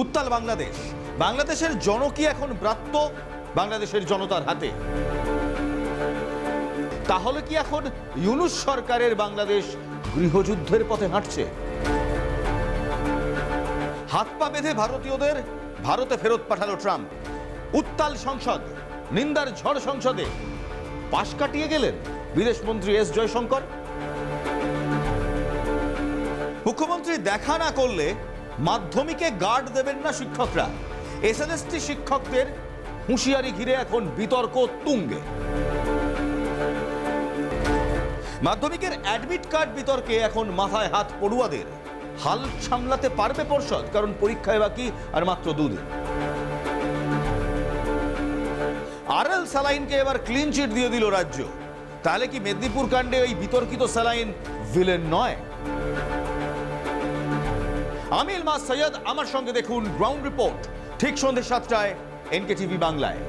উত্তাল বাংলাদেশ। বাংলাদেশের জন কি এখন ব্রাত্য বাংলাদেশের জনতার হাতে? তাহলে কি এখন ইউনূস সরকারের বাংলাদেশ গৃহযুদ্ধের পথে হাঁটছে? হাত পা বেঁধে ভারতীয়দের ভারতে ফেরত পাঠালো ট্রাম্প। উত্তাল সংসদ, নিন্দার ঝড় সংসদে পাশ কাটিয়ে গেলেন বিদেশমন্ত্রী এস জয়শঙ্কর। মুখ্যমন্ত্রী দেখা না করলে মাধ্যমিকে গার্ড দেবেন না শিক্ষকরা। এসএলএসটি শিক্ষকদের হুঁশিয়ারি ঘিরে এখন বিতর্ক তুঙ্গে। মাধ্যমিকের অ্যাডমিট কার্ড বিতর্কে এখন মাথায় হাত পড়ুয়াদের। হাল সামলাতে পারবে পর্ষদ? কারণ পরীক্ষায় বাকি আর মাত্র 2 দিন। আরএল স্যালাইনকে এবার ক্লিন চিট দিয়ে দিল রাজ্য। তাহলে কি মেদিনীপুর কাণ্ডে ওই বিতর্কিত স্যালাইন ভিলেন নয়? আমি ইলমাস সৈয়দ, আমার সঙ্গে দেখুন গ্রাউন্ড রিপোর্ট ঠিক সন্ধ্যে 7টায় এনকেটিভি বাংলায়।